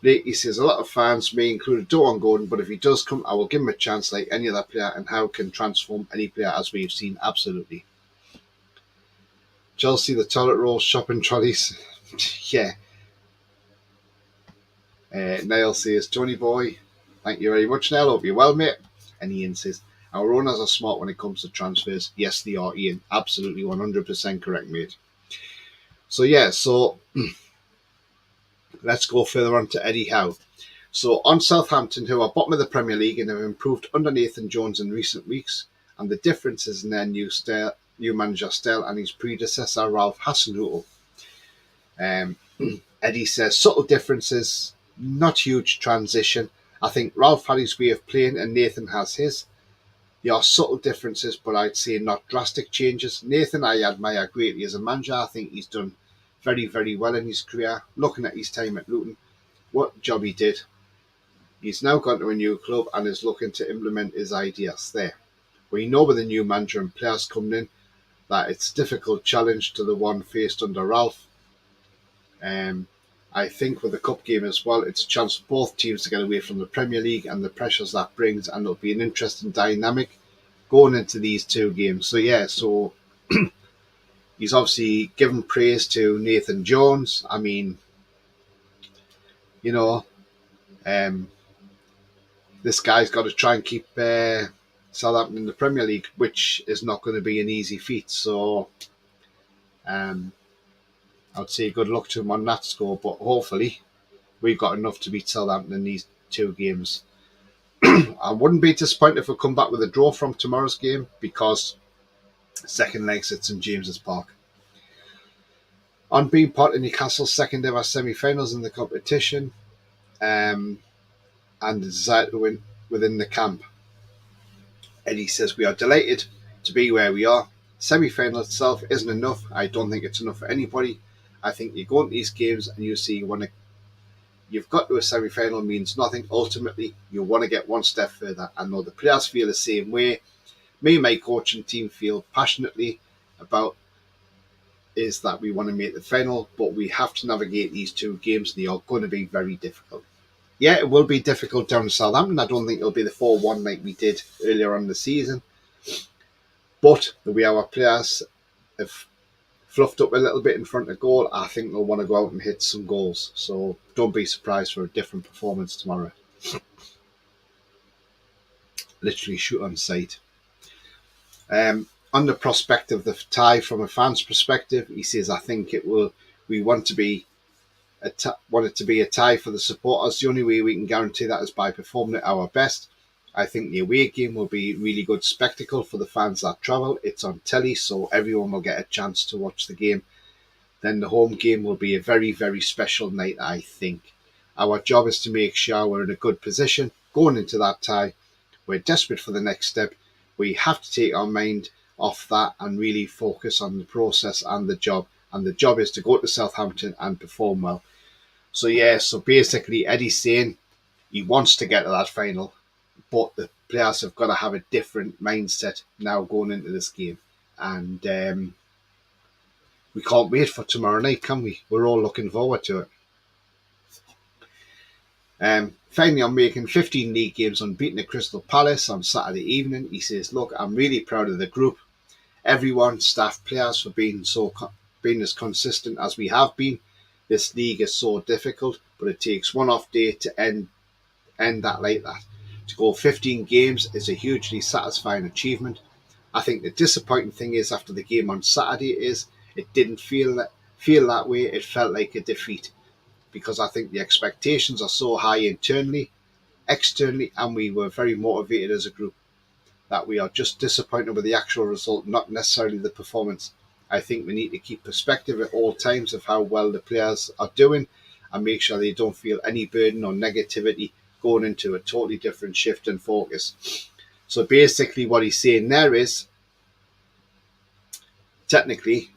B: He says a lot of fans, me included, don't want Gordon, but if he does come, I will give him a chance like any other player, and how can transform any player as we've seen. Absolutely. Chelsea, the toilet rolls, shopping trolleys. Yeah. Niall says, Tony boy, thank you very much, Niall. Hope you're well, mate. And Ian says, our owners are smart when it comes to transfers. Yes, they are, Ian. Absolutely 100% correct, mate. So, yeah, let's go further on to Eddie Howe. So, on Southampton, who are bottom of the Premier League and have improved under Nathan Jones in recent weeks, and the differences in their new manager style and his predecessor, Ralph Hasenhüttl. Eddie says, subtle differences, not huge transition. I think Ralph had his way of playing and Nathan has his. There are subtle differences, but I'd say not drastic changes. Nathan, I admire greatly as a manager. I think he's done very, very well in his career. Looking at his time at Luton, what job he did. He's now gone to a new club and is looking to implement his ideas there. We know with the new manager and players coming in that it's a difficult challenge to the one faced under Ralph. I think with the cup game as well, it's a chance for both teams to get away from the Premier League and the pressures that brings, and it'll be an interesting dynamic going into these two games. So yeah, he's obviously given praise to Nathan Jones. I mean, this guy's got to try and keep Southampton in the Premier League, which is not going to be an easy feat. So I'd say good luck to him on that score, but hopefully we've got enough to beat Southampton in these two games. I wouldn't be disappointed if we come back with a draw from tomorrow's game, because second leg's at St James's Park. On being part of Newcastle's second ever semi-finals in the competition, and the desire to win within the camp. Eddie says, we are delighted to be where we are. Semi-final itself isn't enough. I don't think it's enough for anybody. I think you go into these games and you see you want you've got to a semi-final means nothing. Ultimately, you want to get one step further. I know the players feel the same way. Me and my coaching team feel passionately about is that we want to make the final, but we have to navigate these two games. They are going to be very difficult. Yeah, it will be difficult down in Southampton. I don't think it'll be the 4-1 like we did earlier on in the season. But the way our players have fluffed up a little bit in front of goal, I think they'll want to go out and hit some goals. So don't be surprised for a different performance tomorrow. Literally shoot on sight. On the prospect of the tie from a fan's perspective, he says, I think it will. We want to be want it to be a tie for the supporters. The only way we can guarantee that is by performing at our best. I think the away game will be a really good spectacle for the fans that travel. It's on telly, so everyone will get a chance to watch the game. Then the home game will be a very, very special night, I think. Our job is to make sure we're in a good position going into that tie. We're desperate for the next step. We have to take our mind off that and really focus on the process and the job. And the job is to go to Southampton and perform well. So yeah, so basically Eddie's saying he wants to get to that final, but the players have got to have a different mindset now going into this game. And we can't wait for tomorrow night, can we? We're all looking forward to it. Finally, I'm making 15 league games unbeaten at Crystal Palace on Saturday evening. He says, look, I'm really proud of the group. Everyone, staff, players, for being as consistent as we have been. This league is so difficult, but it takes one off day to end that like that. To go 15 games is a hugely satisfying achievement. I think the disappointing thing is after the game on Saturday is it didn't feel that way. It felt like a defeat because I think the expectations are so high internally, externally, and we were very motivated as a group that we are just disappointed with the actual result, not necessarily the performance. I think we need to keep perspective at all times of how well the players are doing and make sure they don't feel any burden or negativity going into a totally different shift and focus. So basically what he's saying there is, technically,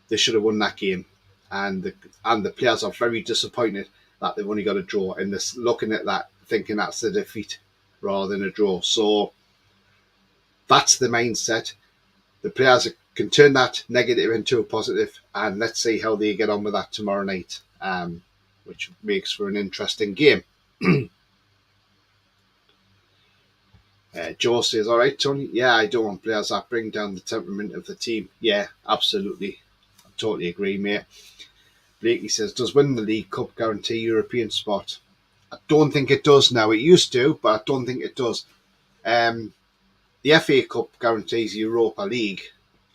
B: they should have won that game. And the players are very disappointed that they've only got a draw. And this looking at that, thinking that's a defeat rather than a draw. So that's the mindset. The players can turn that negative into a positive, and let's see how they get on with that tomorrow night, which makes for an interesting game. Joe says, all right, Tony, yeah, I don't want players that bring down the temperament of the team. Yeah, absolutely. I totally agree, mate. Blakey says, does winning the League Cup guarantee European spot? I don't think it does now. It used to, but I don't think it does. The FA Cup guarantees Europa League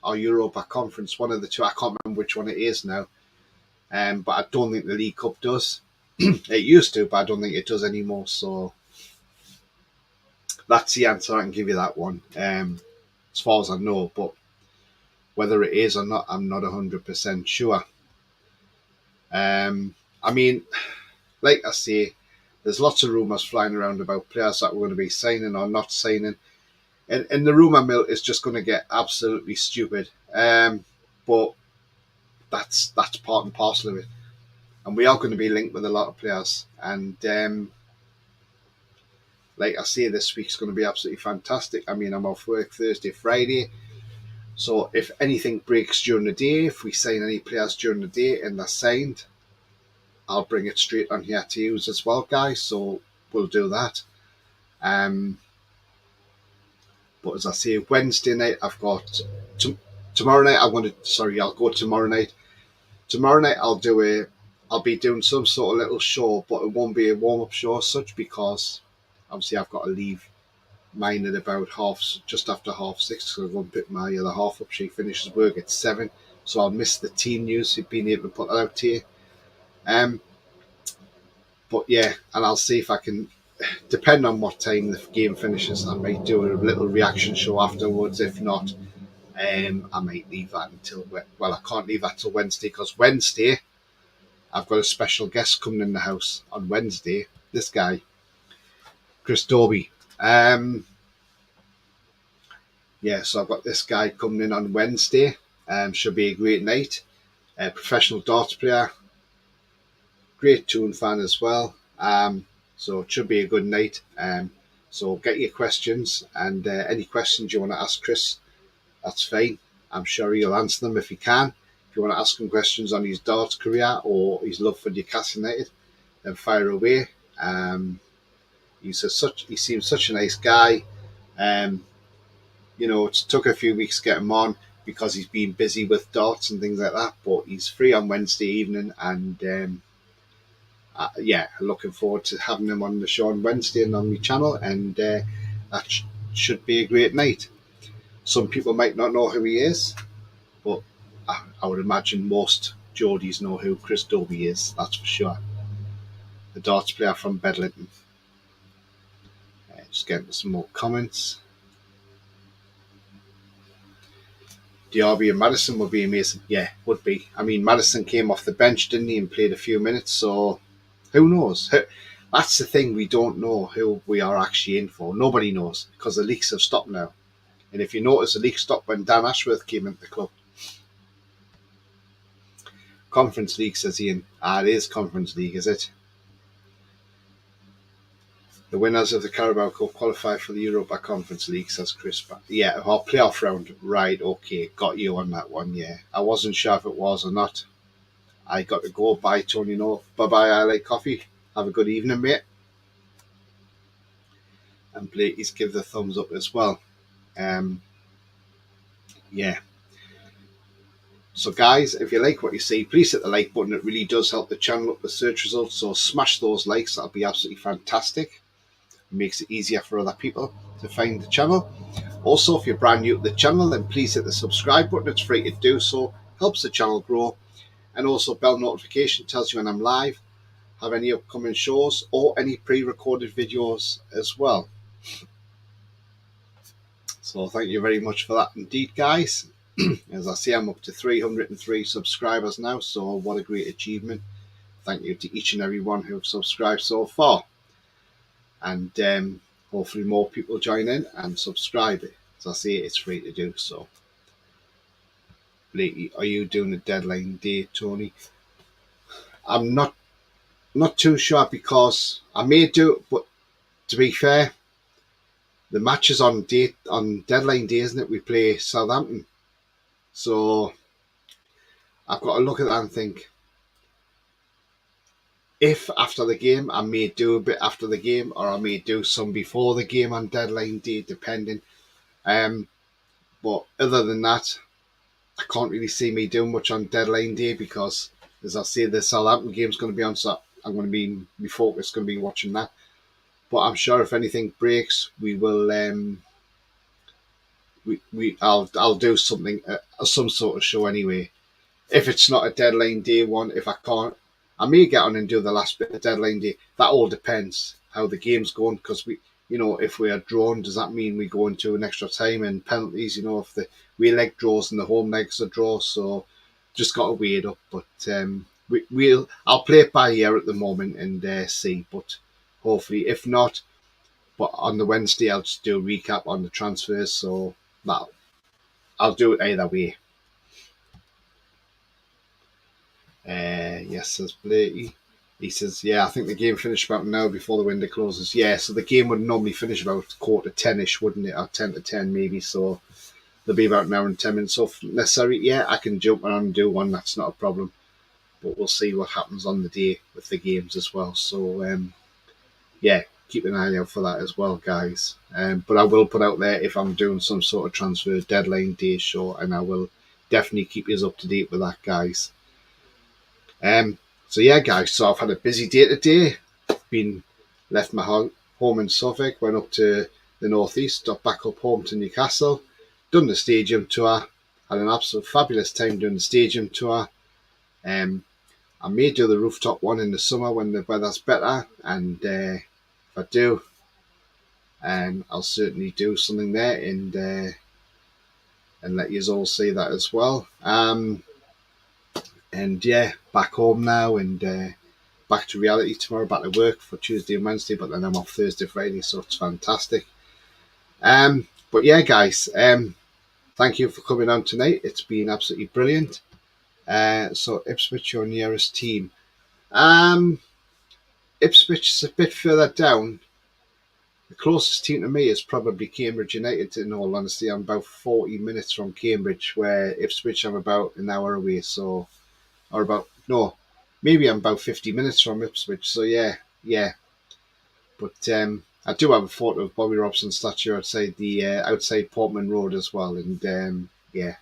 B: or Europa Conference, one of the two. I can't remember which one it is now. But I don't think the League Cup does. It used to, but I don't think it does anymore. So that's the answer. I can give you that one. As far as I know, but whether it is or not, I'm not 100% sure. I mean, like I say, there's lots of rumours flying around about players that we're going to be signing or not signing. And the rumour mill is just going to get absolutely stupid. But that's part and parcel of it. And we are going to be linked with a lot of players. And like I say, this week's going to be absolutely fantastic. I mean, I'm off work Thursday, Friday. So if anything breaks during the day, if we sign any players during the day and they're signed, I'll bring it straight on here to use as well, guys. So we'll do that. But as I say, Wednesday night, I've got... tomorrow night, I'll go tomorrow night. Tomorrow night, I'll be doing some sort of little show, but it won't be a warm-up show as such because obviously I've got to leave mine at about just after 6:30 so I go and pick my other half up. She finishes work at 7, so I'll miss the team news. Being able to put that out here. But yeah, and I'll see if I can, depending on what time the game finishes, I might do a little reaction show afterwards. If not, I might leave that until, I can't leave that till Wednesday because Wednesday I've got a special guest coming in the house on Wednesday. This guy, Chris Dobie. So I've got this guy coming in on Wednesday. Should be a great night. Professional darts player, great Toon fan as well. So it should be a good night. So get your questions, and any questions you want to ask Chris, that's fine. I'm sure he'll answer them if he can. If you want to ask him questions on his darts career or his love for Newcastle United, then fire away. He seems such a nice guy. Um, it took a few weeks to get him on because he's been busy with darts and things like that. But he's free on Wednesday evening, and looking forward to having him on the show on Wednesday and on my channel, and that should be a great night. Some people might not know who he is, but I would imagine most Geordies know who Chris Dobie is, that's for sure. The darts player from Bedlington. Just getting some more comments. Diaby and Madison would be amazing. Yeah, would be. I mean, Madison came off the bench, didn't he, and played a few minutes, so who knows? That's the thing, we don't know who we are actually in for. Nobody knows, because the leaks have stopped now. And if you notice, the leaks stopped when Dan Ashworth came into the club. Conference League, says Ian. It is Conference League, is it? The winners of the Carabao Cup qualify for the Europa Conference League, says Chris. Yeah, our playoff round. Right, okay, got you on that one, yeah. I wasn't sure if it was or not. I got to go. Bye, Tony. No. Bye-bye, I like coffee. Have a good evening, mate. And please give the thumbs up as well. Yeah. So guys, if you like what you see, please hit the like button. It really does help the channel up the search results. So smash those likes. That'll be absolutely fantastic. It makes it easier for other people to find the channel. Also, if you're brand new to the channel, then please hit the subscribe button. It's free to do so. Helps the channel grow. And also bell notification tells you when I'm live, have any upcoming shows or any pre-recorded videos as well. So thank you very much for that indeed, guys. As I say, I'm up to 303 subscribers now, so what a great achievement. Thank you to each and every one who have subscribed so far. And hopefully more people join in and subscribe. As I say, it's free to do so. Blakey, are you doing a deadline day, Tony? I'm not too sure, because I may do it, but to be fair, the match is on deadline day, isn't it? We play Southampton. So I've got to look at that and think, if after the game, I may do a bit after the game, or I may do some before the game on deadline day, depending. But other than that, I can't really see me doing much on deadline day, because, as I say, the Southampton game's going to be on, so I'm going to be, my focus going to be watching that. But I'm sure if anything breaks, we will. I'll do something, some sort of show anyway. If it's not a deadline day one, if I can't, I may get on and do the last bit of deadline day. That all depends how the game's going, because if we are drawn, does that mean we go into an extra time and penalties? If the we leg draws and the home legs are draw, so just got to weigh it up. But I'll play it by ear at the moment and see. But hopefully, if not, but on the Wednesday I'll just do a recap on the transfers. So that I'll do it either way. Yes, says Blakey. He says, yeah, I think the game finished about an hour before the window closes. Yeah, so the game would normally finish about 10:45-ish, wouldn't it? Or 10 to 10 maybe, so there'll be about an hour and 10 minutes. So if necessary, yeah, I can jump around and do one, that's not a problem. But we'll see what happens on the day with the games as well. So, yeah, keep an eye out for that as well, guys. But I will put out there if I'm doing some sort of transfer deadline day show, and I will definitely keep you up to date with that, guys. So yeah, guys, so I've had a busy day today. Left my home in Suffolk, went up to the northeast, got back up home to Newcastle, done the stadium tour, had an absolute fabulous time doing the stadium tour. I may do the rooftop one in the summer when the weather's better, and if I do, I'll certainly do something there and let you all see that as well. And yeah, back home now and back to reality tomorrow, back to work for Tuesday and Wednesday, but then I'm off Thursday, Friday, so it's fantastic. But yeah, guys, thank you for coming on tonight. It's been absolutely brilliant. So Ipswich, your nearest team. Ipswich is a bit further down. The closest team to me is probably Cambridge United, in all honesty. I'm about 40 minutes from Cambridge, where Ipswich I'm about an hour away, so, or about, no, maybe I'm about 50 minutes from Ipswich, so yeah. But I do have a photo of Bobby Robson's statue outside the outside Portman Road as well, and yeah.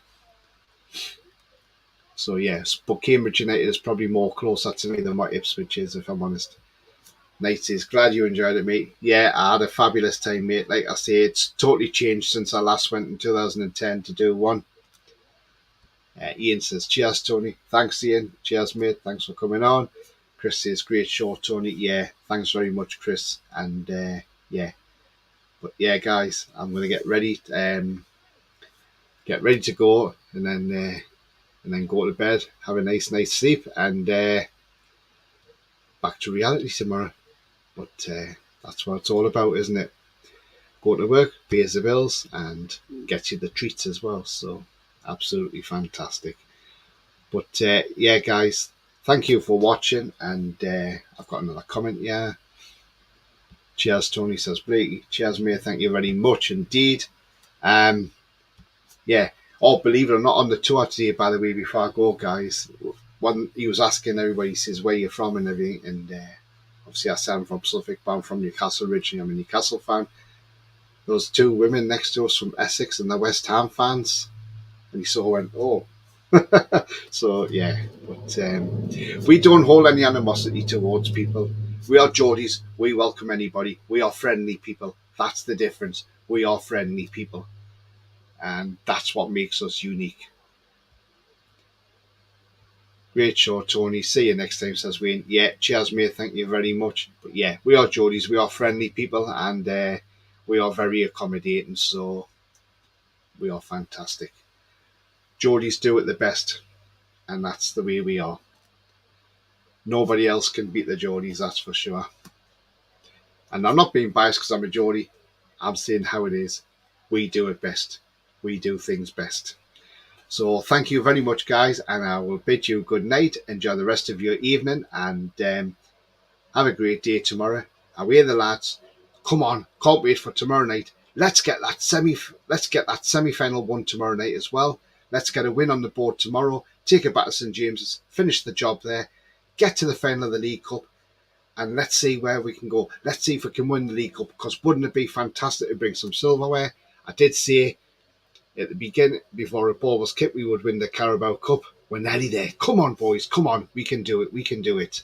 B: So yes, but Cambridge United is probably more closer to me than what Ipswich is, if I'm honest. Knight says, glad you enjoyed it, mate. Yeah, I had a fabulous time, mate. Like I say, it's totally changed since I last went in 2010 to do one. Ian says, cheers, Tony. Thanks, Ian. Cheers, mate. Thanks for coming on. Chris says, great show, Tony. Yeah, thanks very much, Chris. And yeah. But yeah, guys, I'm going to get ready to go, and then go to bed, have a nice night's sleep, and back to reality tomorrow. But that's what it's all about, isn't it? Go to work, pays the bills, and get you the treats as well. So absolutely fantastic. But yeah, guys, thank you for watching. And I've got another comment here. Cheers, Tony, says Blakey. Cheers, mate. Thank you very much indeed. Yeah. Oh, believe it or not, on the tour today, by the way, before I go, guys, when he was asking everybody, he says, where you from and everything, and obviously I said I'm from Suffolk, but I'm from Newcastle originally. I'm a Newcastle fan. There was two women next to us from Essex, and they're West Ham fans, and he sort of went, oh. So yeah, but we don't hold any animosity towards people. We are Geordies. We welcome anybody. We are friendly people. That's the difference. We are friendly people, and that's what makes us unique. Great show, Tony. See you next time, says Wayne. Yeah, cheers, mate. Thank you very much. But yeah, we are Geordies. We are friendly people, and we are very accommodating, so we are fantastic. Geordies do it the best, and that's the way we are. Nobody else can beat the Geordies, that's for sure. And I'm not being biased because I'm a Geordie. I'm saying how it is. We do it best. We do things best. So thank you very much, guys, and I will bid you good night. Enjoy the rest of your evening, and have a great day tomorrow. Away the lads. Come on, can't wait for tomorrow night. Let's get that semi-final won tomorrow night as well. Let's get a win on the board tomorrow. Take it back to St James's. Finish the job there. Get to the final of the League Cup. And let's see where we can go. Let's see if we can win the League Cup. Because wouldn't it be fantastic to bring some silverware? I did say at the beginning, before a ball was kicked, we would win the Carabao Cup. We're nearly there. Come on, boys. Come on. We can do it. We can do it.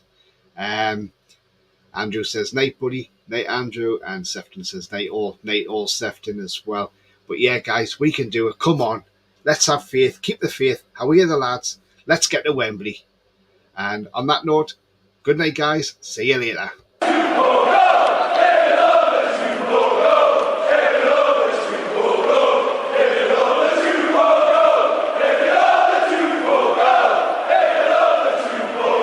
B: Andrew says, night, buddy. Night, Andrew. And Sefton says, night all Sefton as well. But yeah, guys, we can do it. Come on. Let's have faith. Keep the faith. How are you, the lads? Let's get to Wembley. And on that note, good night, guys. See you later.